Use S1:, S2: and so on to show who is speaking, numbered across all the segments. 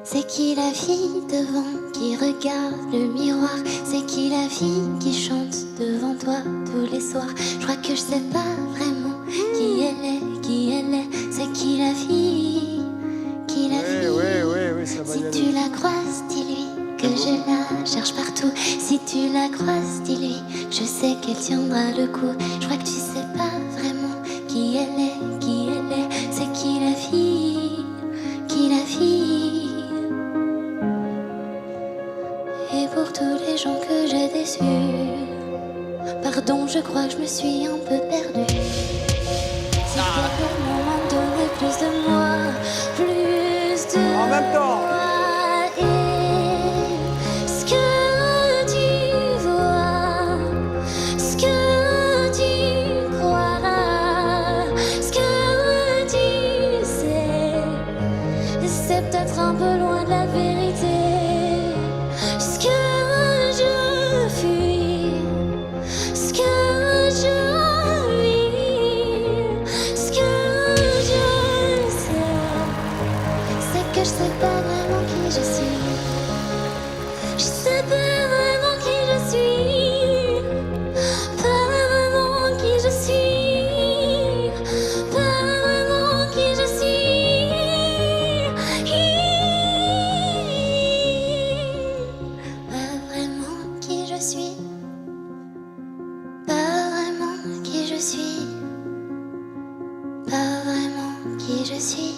S1: C'est qui la fille devant qui regarde le miroir? C'est qui la fille qui chante devant toi tous les soirs? Je crois que je sais pas vraiment qui elle est, qui elle est. C'est qui la fille, qui la fille?
S2: Oui, ça va y
S1: Si
S2: aller.
S1: tu la croises, dis-lui que je la cherche partout. Si tu la croises, dis-lui, je sais qu'elle tiendra le coup. Je crois que tu sais pas vraiment qui elle est, qui elle est. C'est qui la fille, qui la fille? Et pour tous les gens que j'ai déçus, pardon, je crois que je me suis un peu perdue. Si quelqu'un m'en donnait plus de moi, plus de
S2: En même temps.
S1: moi, et ce que tu vois, ce que tu crois, ce que tu sais, c'est peut-être un peu loin de la vérité. Ce que je fuis, ce que je vis, ce que je sais, c'est que je sais pas vraiment qui je suis. Je sais pas vraiment qui je suis, pas vraiment qui je suis, pas vraiment qui je suis, pas vraiment qui je suis, pas vraiment qui je suis, pas vraiment qui je suis.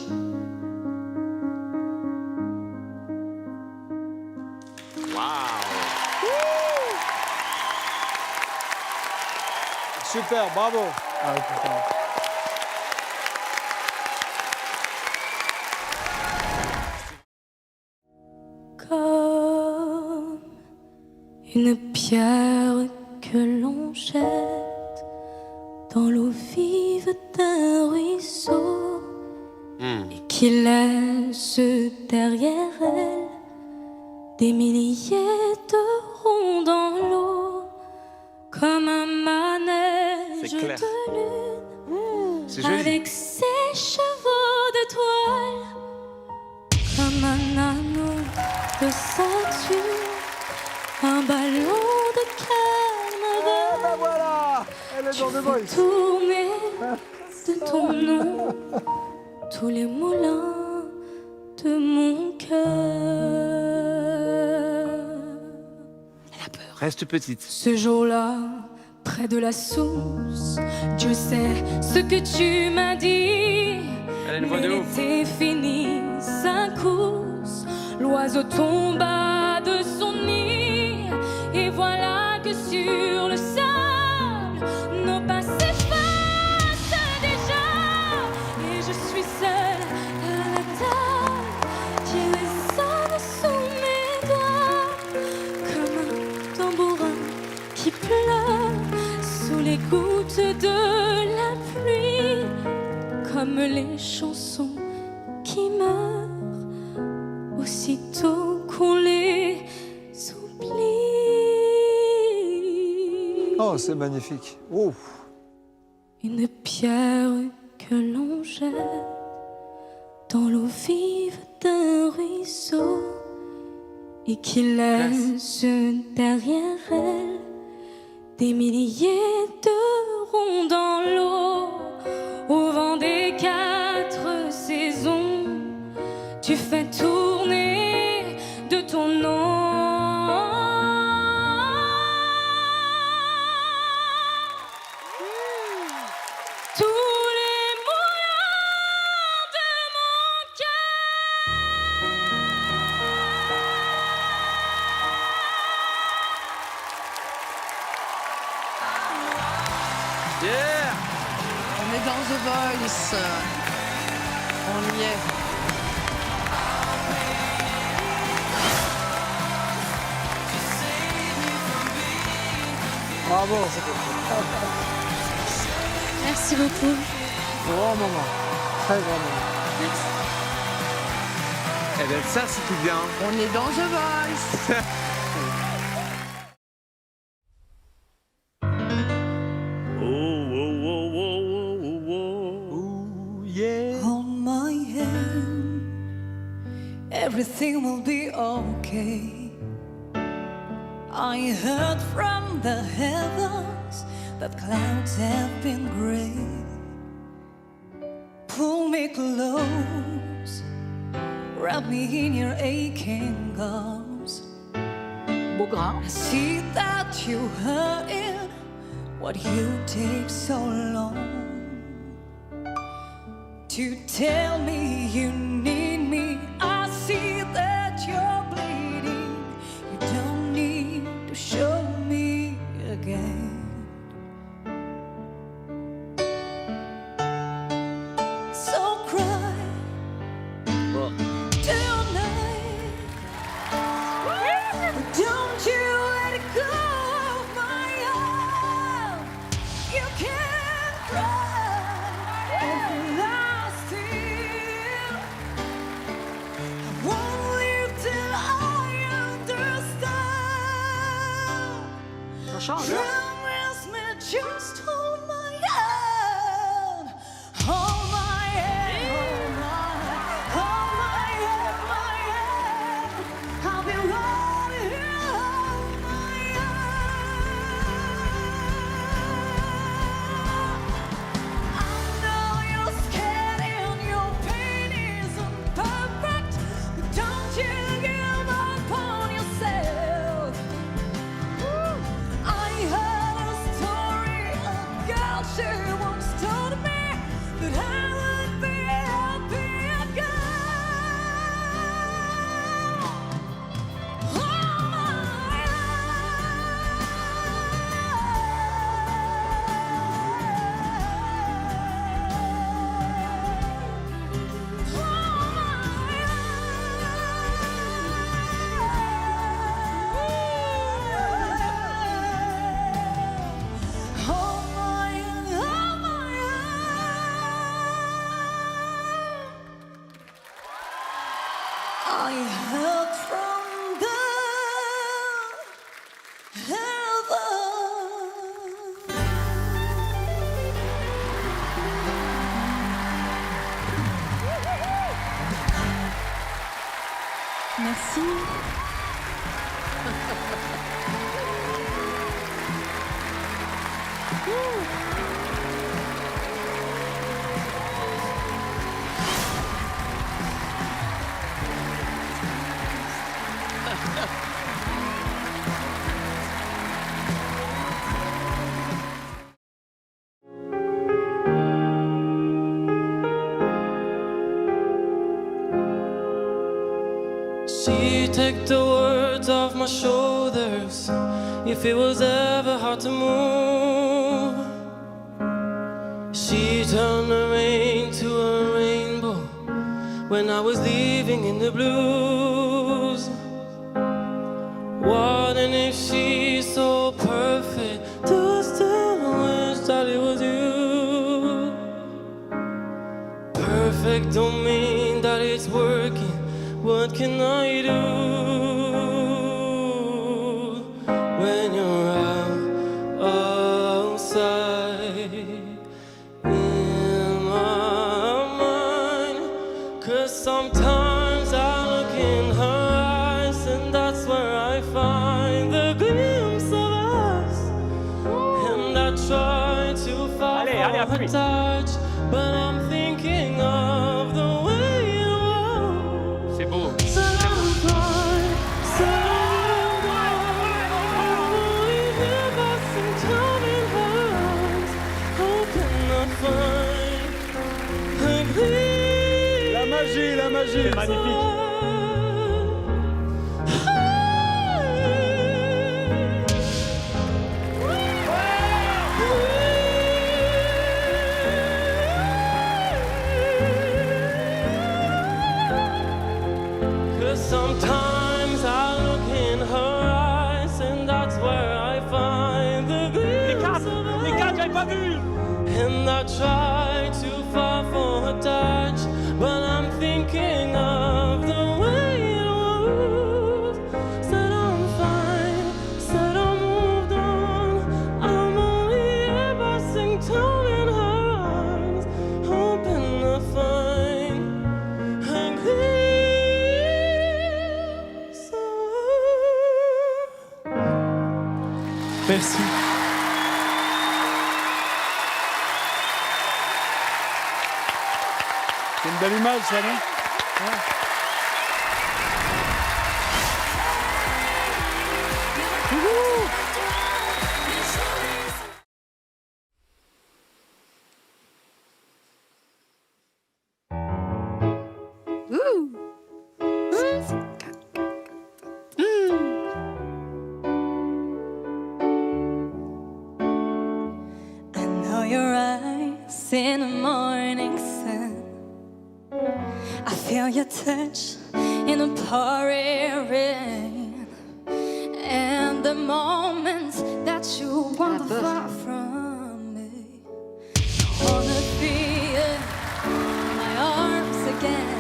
S2: Super, bravo. Ah, putain.
S3: Comme une pierre que l'on jette dans l'eau vive d'un ruisseau et qui laisse derrière elle des milliers de ronds dans l'eau, comme un manège
S4: C'est clair.
S3: de lune
S4: C'est joli.
S3: avec ses chevaux de toile, comme un anneau de ceinture, un ballon de calme
S2: Ben voilà, elle est dans The Voice.
S3: tourner de ton nom tous les moulins de mon cœur.
S4: Reste petite.
S3: Ce jour-là, près de la source, Dieu sait ce que tu m'as dit.
S4: Elle a une voix de ouf.
S3: L'été fini sa course, l'oiseau tomba de son nid, et voilà que sur le sable, nos pas s'effacent déjà, et je suis seule à la table qui résonne sous mes doigts, comme un tambourin qui pleure sous les gouttes de la pluie, comme les chansons qui meurent aussitôt qu'on les oublie.
S2: Oh, c'est magnifique. Ouf.
S3: Une pierre que l'on jette dans l'eau vive d'un ruisseau et qui laisse derrière elle des milliers de ronds dans l'eau. Au vent des quatre saisons, tu fais tourner de ton nom tous les moulins de mon cœur.
S4: Yeah.
S5: On est dans The Voice. On y est.
S2: Bravo.
S1: Merci beaucoup.
S2: Grand moment. Très grand moment.
S4: Eh ben ça c'était bien.
S5: On est dans The Voice.
S2: Ooh, yeah.
S3: Hold my hand
S6: everything will be okay. I heard from the heavens that clouds have been gray. Pull me close, wrap me in your aching arms. I see that you hurting, what you take so long to tell me you need me. I see that you're bleeding, you don't need to show me again. So cry tonight, don't you let it go of my arm. You can cry everlasting. I won't leave till I understand. Promise me, just hold my hand. Hold my hand, hold my hand, hold my hand. I'll be right here, hold my hand. I know you're scared and your pain isn't perfect, but don't you give up on yourself. I heard a story, a girl, she once told me that I would be happy again. Oh my I heard from the heavens. Merci.
S7: She took the words off my shoulders. If it was ever hard to move, she turned the rain to a rainbow when I was leaving in the blues. Wondering if she's so perfect, do I still wish that it was you? Perfect don't mean that it's working. What can I do when you're outside in my mind? 'Cause sometimes I look in her eyes and that's where I find the glimpse of us. And I try to fall for her touch, but I'm thinking of the way you walk.
S4: C'est beau.
S7: So I'm fine, so I'm gone. Only give us some time in her eyes. Hoping I'll find a glimpse.
S2: La magie, la magie. C'est magnifique.
S7: Sometimes I look in her eyes and that's where I find the glimpse of us. And I try to fall for her touch, but I'm thinking of the way it was. Said I'm fine, said I moved on. I'm only here passing time in her eyes, hoping to find a glimpse.
S2: Merci. C'est une belle image, ça, non? Ouais.
S6: I know your eyes in the morning sun. I feel your touch in the pouring rain. And the moments that you wander far from me, I wanna be in my arms again.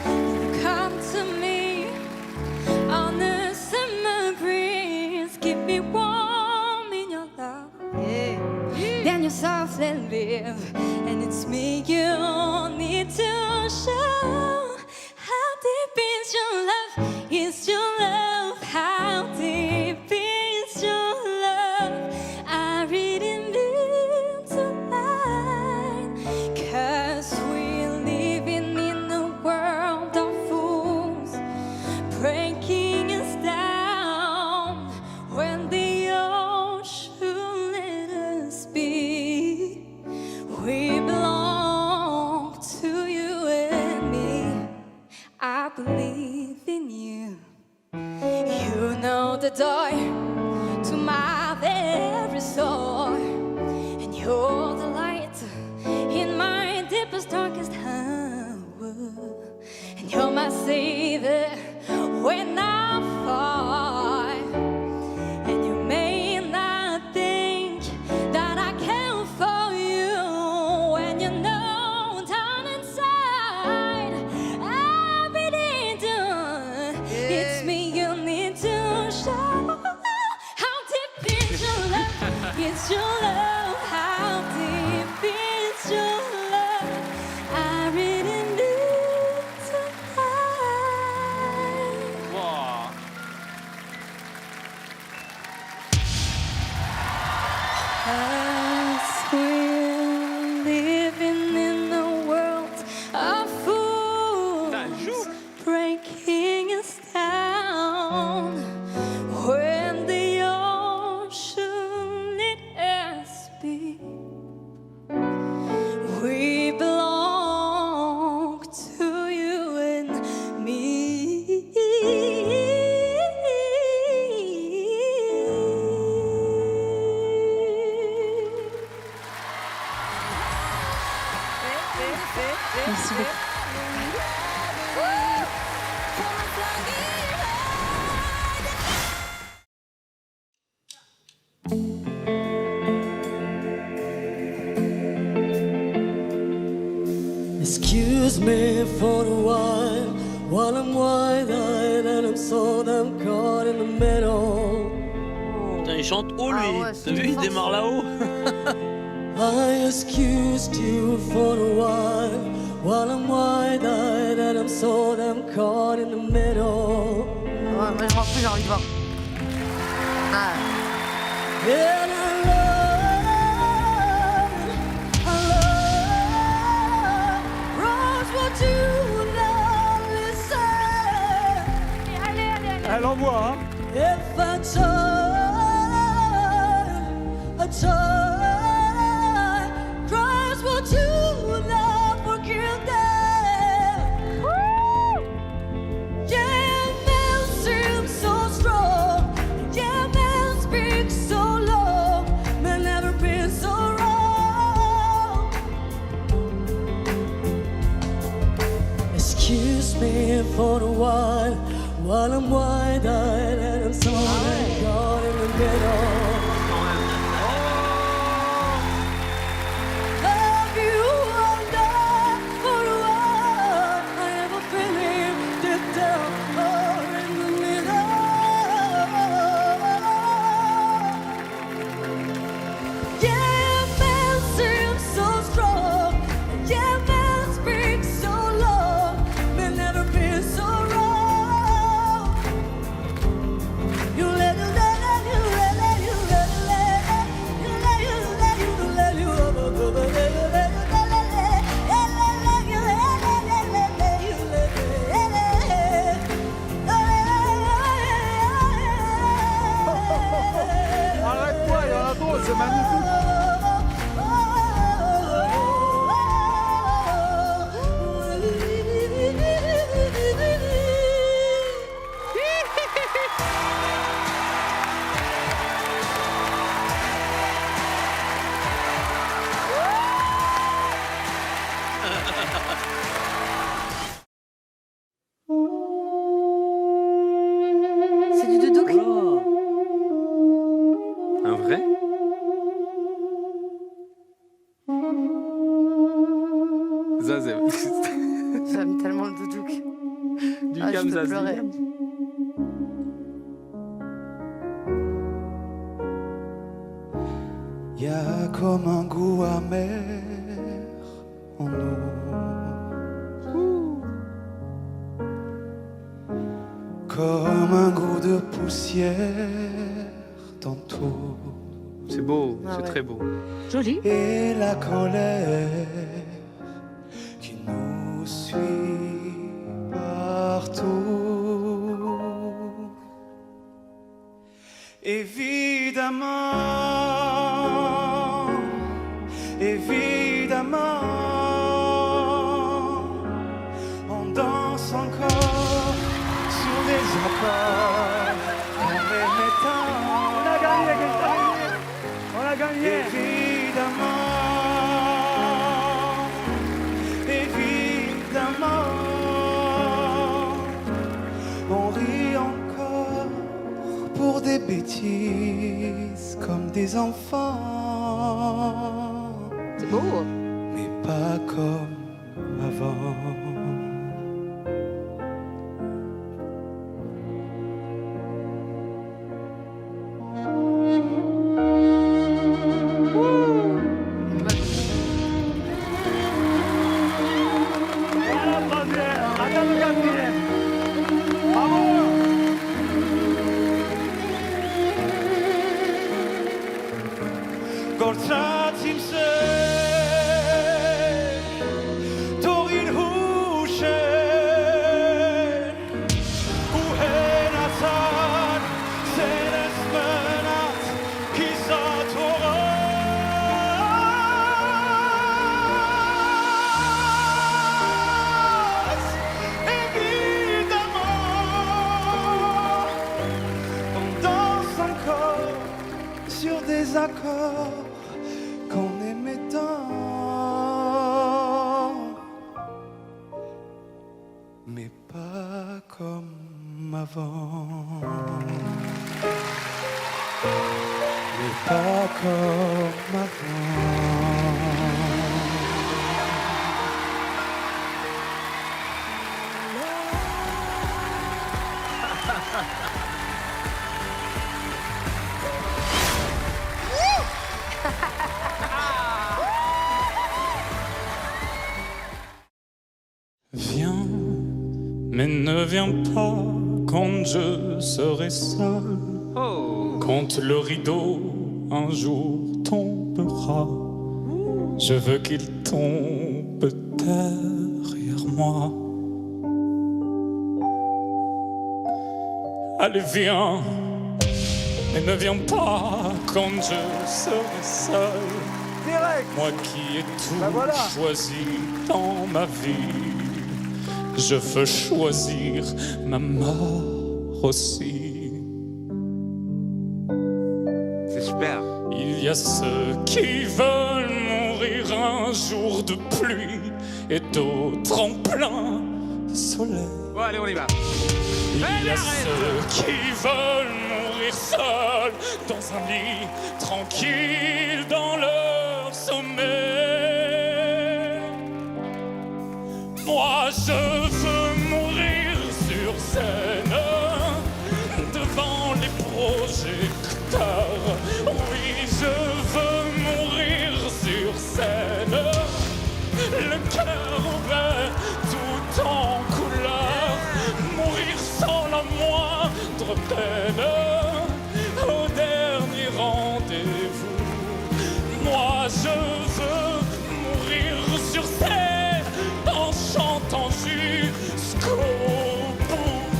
S6: You come to me on the summer breeze, keep me warm in your love. Then you softly leave, and it's me you need to show. How deep is your love? Is your love? How deep is your love? I really need tonight, 'cause we're living in a world of fools, breaking us down when the ocean let us be. We belong to you and me. I believe in you. You know the door to my very soul, and you're the light in my deepest, darkest hour, and you're my savior when I fall. And you may not think that I care for you when you know down inside I really do. It's me you need to show. How deep is your love? It's your love. How deep is your love? I really need tonight.
S4: Wow.
S6: As we're living in a world of fools, breaking us down when the ocean it has be. We belong to you and me.
S5: Merci beaucoup.
S8: Excuse me for a while I'm wide-eyed and I'm so damn caught in the middle.
S7: Putain, il chante haut lui.
S5: Ah ouais,
S7: T'as vu, il démarre là-haut.
S8: I excused you for a while I'm wide-eyed and I'm so damn caught in the middle.
S5: Ouais, moi je m'en fous, j'ai envie de voir. Ah.
S8: And I love, Rose, what you not listen.
S2: Elle envoie, hein?
S8: If I turn, Christ, would you not forgive them? Yeah, man seems so strong. Yeah, man speaks so long. Man never been so wrong. Excuse me for a while I'm wide-eyed and I'm so caught in the middle. Have you wondered for a while? I have a feeling deep down or in the middle. Yeah, man seems so strong. Yeah, man speaks so long. Man never been so wrong. You let
S5: J'aime tellement le doudouk.
S4: Du
S5: Ah, je
S4: Kamsas,
S5: peux
S4: du
S5: pleurer.
S4: Kamsas.
S9: Y a comme un goût amer en nous, comme un goût de poussière dans tout,
S4: C'est beau,
S5: Ah
S4: c'est
S5: ouais.
S4: très beau.
S3: Joli.
S9: et la colère qui nous suit partout. Évidemment, évidemment, on danse encore sur des accords qu'on aimait tant.
S2: On a gagné, on a gagné.
S9: Évidemment, on rit encore pour des bêtises comme des enfants,
S5: C'est beau.
S9: mais pas comme avant.
S2: Voilà, troisième. Madame le quatrième. Bravo.
S9: Gorçacim se Torin hushe Uhenatan Senes menat Kisatoras Évidemment on danse encore sur des accords qu'on aimait tant, mais pas comme avant, mais pas comme avant.
S7: Viens, mais ne viens pas quand je serai seul,
S4: Oh,
S7: quand le rideau un jour tombera. Je veux qu'il tombe derrière moi. Allez, viens, mais ne viens pas quand je serai seul.
S2: Direct.
S7: Moi qui ai tout
S2: Ben voilà.
S7: choisi dans ma vie, je veux choisir ma mort aussi.
S4: c'est super.
S7: Il y a ceux qui veulent mourir un jour de pluie et d'autres en plein soleil.
S4: Bon, allez, on y va.
S7: Il y a
S4: arrête.
S7: ceux qui veulent mourir seuls dans un lit tranquille dans leur sommeil. Moi je veux mourir sur scène devant les projecteurs. Oui, je veux mourir sur scène, le cœur ouvert tout en couleur, mourir sans la moindre peine au dernier rendez-vous. Moi je veux mourir sur scène en chantant jusqu'au bout,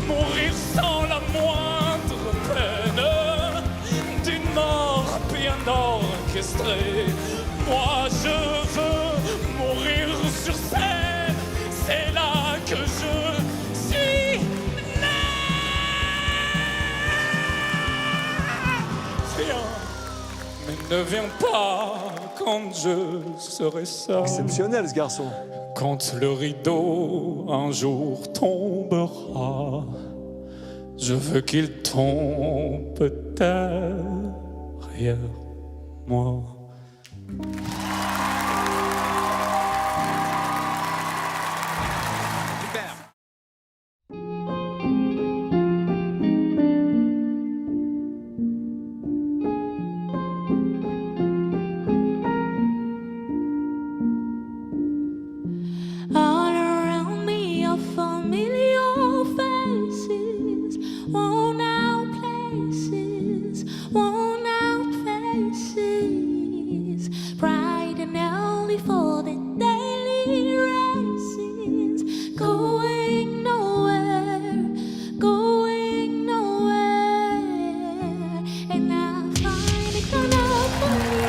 S7: mourir sans la moindre peine d'une mort bien orchestrée. Moi je veux mourir sur scène, c'est là que je suis né. Viens, mais ne viens pas quand je serai seul.
S2: Exceptionnel ce garçon.
S7: Quand le rideau un jour tombera, je veux qu'il tombe derrière moi.
S3: familiar faces, worn out places, worn out faces, bright and early for the daily races, going nowhere, going nowhere, and I find it kind of funny,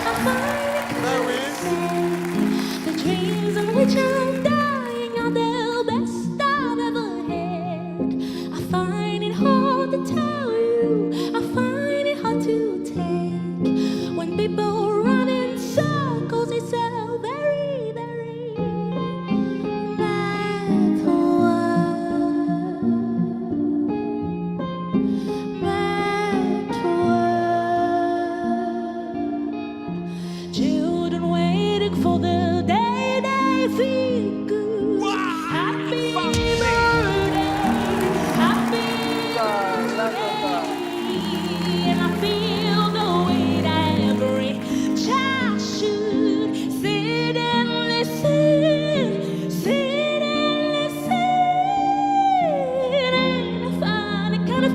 S3: I find it kind of sad, the dreams in which I'm dying are the best I've ever had. I find it hard to tell you, I find it hard to take, when people run in circles, it's a very, very mad world, mad world. Children waiting for the day they feel good. Happy birthday, happy birthday. And I feel the way that every child should sit and listen, sit and listen. And I find it kind of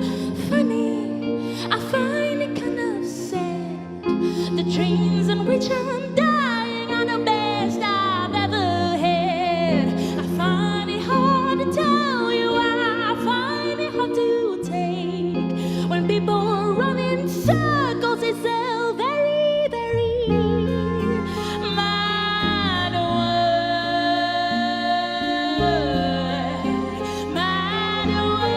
S3: funny, I find it kind of sad, the dreams in which I'm dying are the best I've ever had. I find it hard to tell you, I find it hard to take, when people run in circles, it's a very, very mad world, mad world, mad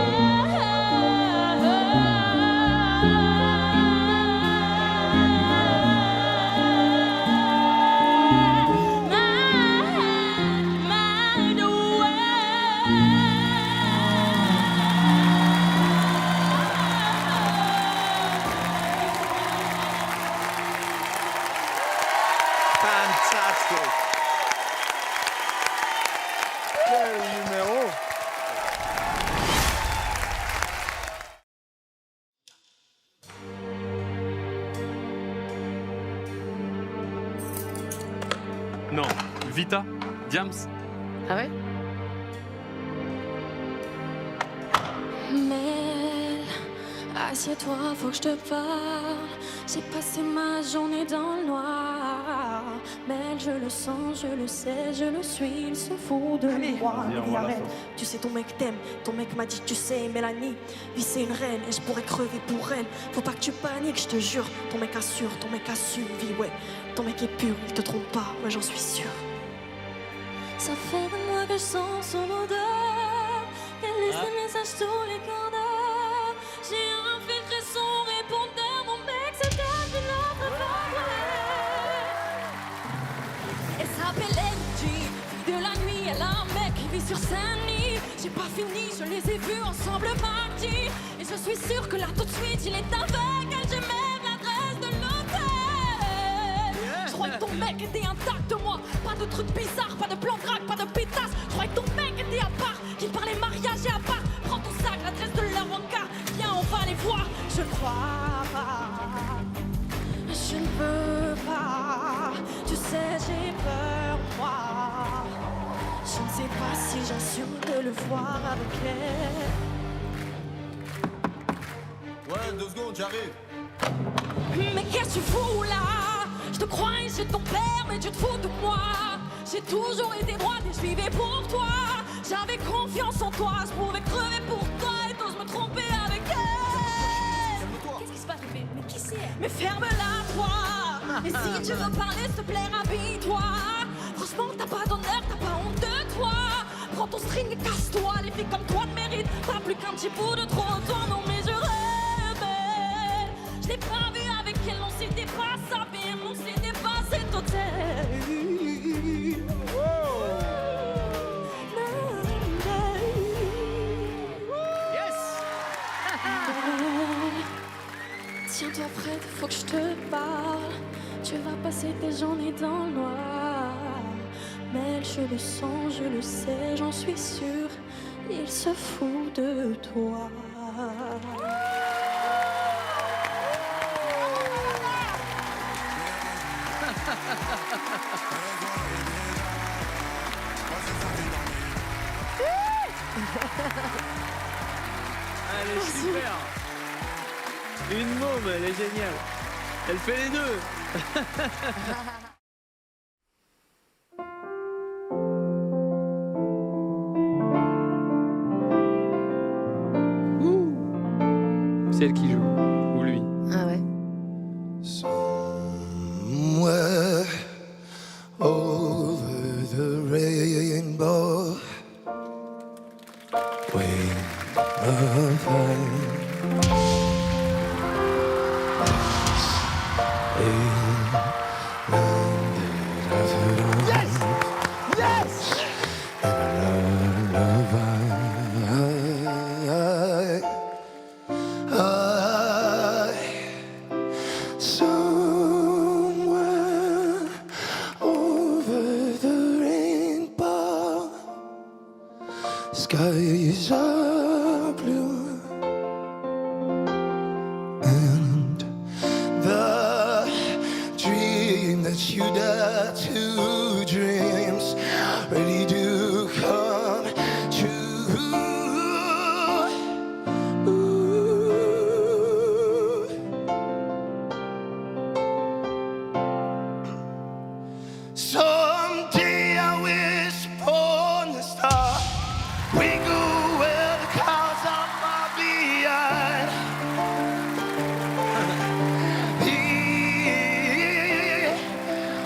S4: Fantastic.
S2: Quel numéro.
S10: Non, Vita, Diams.
S5: Ah ouais?
S3: Mel, assieds-toi, faut que je te parle. J'ai passé ma journée dans le noir. Mel, je le sens, je le sais, je le suis, il se fout de moi.
S2: Allez, arrête.
S6: Tu sais, ton mec t'aime, ton mec m'a dit, tu sais, Mélanie, vie c'est une reine et je pourrais crever pour elle. Faut pas que tu paniques, je te jure. Ton mec assure, ton mec assume, vie, ouais. Ton mec est pur, il te trompe pas, ouais, j'en suis sûre.
S3: Ça fait de moi que je sens son odeur, qu'elle laisse des messages tous les quarts d'heure. J'ai infiltré son répondeur, mon mec c'est une autre femme. Elle s'appelle Angie, fille de la nuit, elle a un mec qui vit sur Saint-Denis. J'ai pas fini, je les ai vus ensemble mardi, et je suis sûre que là tout de suite il est avec elle. J'ai même l'adresse de l'hôtel. Je croyais que ton mec était intact de moi, pas de trucs bizarres, pas de plan drague, pas de pétasse. Je croyais que ton mec était à part, qu'il parlait mariage et à part. Prends ton sac, l'adresse de leur encart, viens on va les voir. Je ne crois pas, je ne peux pas, tu sais j'ai peur moi. Je ne sais pas si j'assume de le voir avec elle.
S11: Ouais, 2 secondes, j'arrive.
S3: Mais qu'est-ce que tu fous là? Je te crois et j'ai ton père, mais tu te fous de moi. J'ai toujours été droite et je vivais pour toi. J'avais confiance en toi, je pouvais crever pour toi et t'oses me tromper avec elle. Qu'est-ce qui se passe, bébé? Mais qui c'est? Mais ferme-la, toi. Et si tu veux parler, s'il te plaît, rhabille-toi. Franchement, t'as pas d'honneur, t'as pas honte de toi. Prends ton string et casse-toi. Les filles comme toi ne méritent pas plus qu'un petit bout de trop. Toi, non, mais je rêvais. Je l'ai pas vu avec elle, on s'est dépassé, on s'est dépassé total. Tiens-toi prête, faut que je te parle. Tu vas passer tes journées dans le noir. Mais je le sens, je le sais, j'en suis sûre. Il se fout de toi.
S4: Elle est super. Une môme, elle est géniale. Elle fait les deux. C'est elle qui joue, ou lui.
S5: Ah ouais.
S9: Somewhere over the rainbow, waiting
S2: Yes! Yes!
S9: somewhere over the rainbow, skies are blue, and the dream that you dare to dreams ready to come true. Someday I wish upon the star, we go where the clouds are far behind.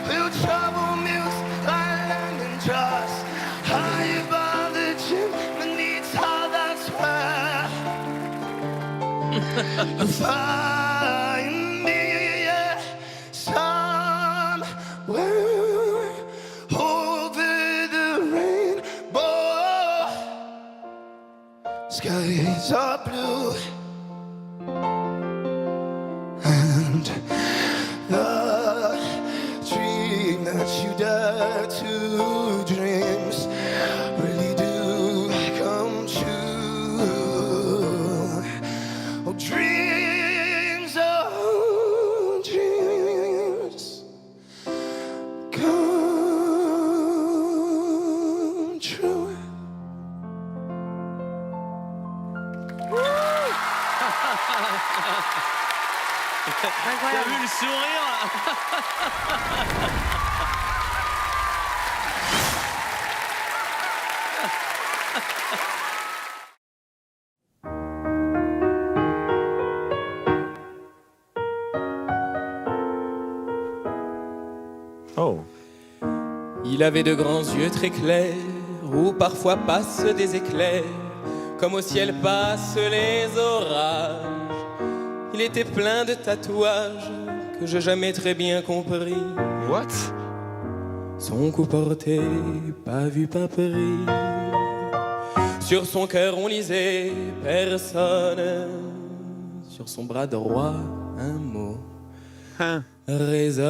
S9: We'll trouble mills like London jars, high above the chimney top, that's where you'll find me, yeah, somewhere over the rainbow. Skies are blue, and the dream that you dare to dreams really do come true. Oh, dreams, oh, dreams come true.
S10: T'as vu le sourire?
S7: Oh.
S12: Il avait de grands yeux très clairs, où parfois passent des éclairs, comme au ciel passent les orages. Il était plein de tatouages que j'ai jamais très bien compris.
S4: What?
S12: Son cou porté, pas vu, pas pris. Sur son cœur on lisait personne. Sur son bras droit un mot résonne.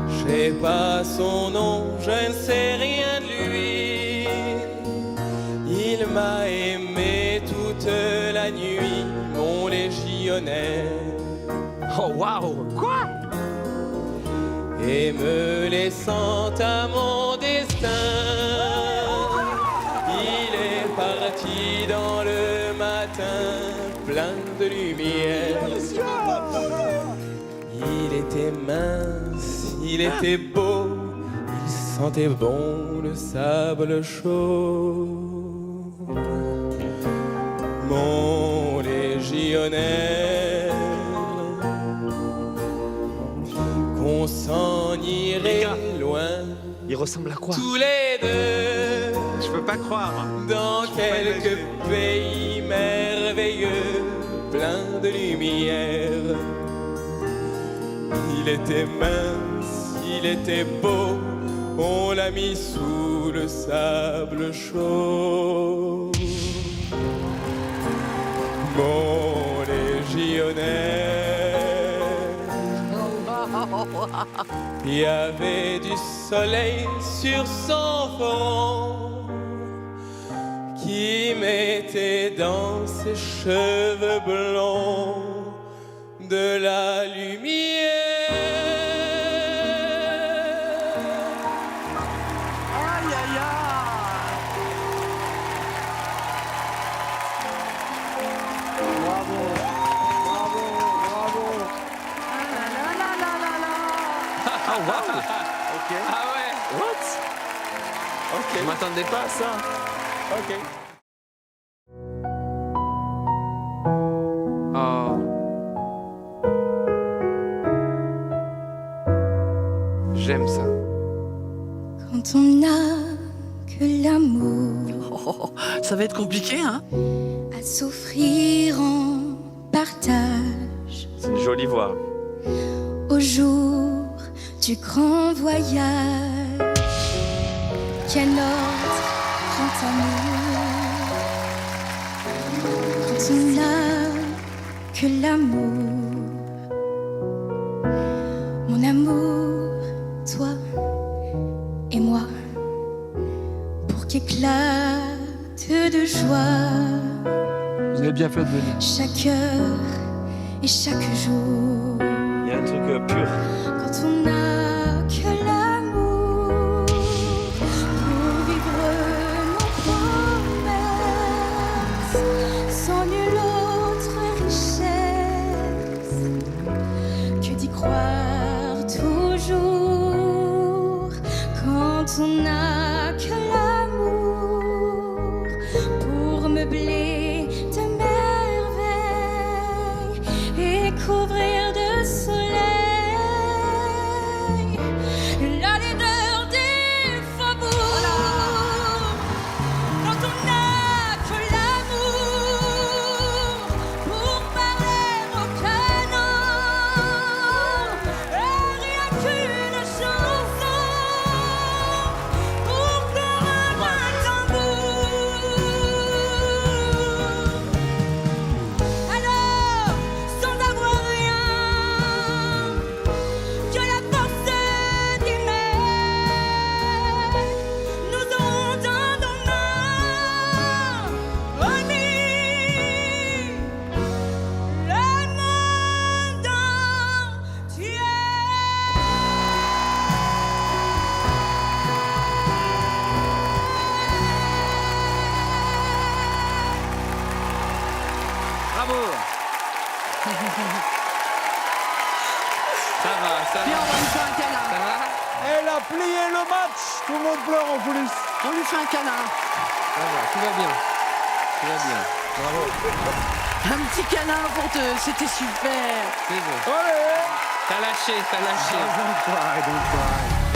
S12: Je sais pas son nom, je ne sais rien de lui. Il m'a aimé toute la nuit, mon légionnaire.
S4: Oh waouh! Quoi?
S12: Et me laissant à mon destin, il est parti dans le matin, plein de lumière. Il était mince, il était beau, il sentait bon le sable chaud. Mon légionnaire, qu'on s'en irait loin.
S4: Il ressemble à quoi?
S12: Tous les deux,
S4: Je peux pas croire.
S12: dans quelques pays merveilleux, plein de lumière. Il était mince, il était beau, on l'a mis sous le sable chaud. Mon légionnaire, il y avait du soleil sur son front qui mettait dans ses cheveux blonds de la lumière.
S2: Aïe,
S12: Ok.
S4: Je m'attendais pas à ça.
S12: Ok.
S4: Oh. J'aime ça.
S1: Quand on n'a que l'amour
S5: Oh, ça va être compliqué, hein?
S1: à s'offrir en partage,
S4: C'est une jolie voix.
S1: au jour du grand voyage, qu'est notre grand amour. Quand on n'a que l'amour, mon amour, toi et moi, pour qu'éclate de joie
S2: Vous avez bien fait de venir.
S1: chaque heure et chaque jour.
S4: Il y a un truc pur.
S1: Quand on n'a que l'amour pour vivre nos promesses, sans nulle autre richesse que d'y croire toujours. Quand on n'a que l'amour pour meubler de merveilles et couvrir de soleil la laideur des faubourgs. Quand on n'a que l'amour pour parler au canon et rien qu'une chanson pour faire un tambour. Alors, sans avoir rien que la force d'aimer, nous aurons dans nos mains remis le monde entier.
S4: Bravo. Ça va, ça
S5: Viens,
S4: va.
S5: on va lui faire un câlin.
S4: Ça va?
S2: Elle a plié le match. Tout le monde pleure en coulisses.
S5: On lui fait un câlin.
S4: Ça va, tout va bien. Tout va bien. Bravo.
S5: Un petit câlin pour te... C'était super.
S4: C'est bon.
S2: Allez.
S4: T'as lâché, t'as lâché.
S2: Don't cry, don't cry.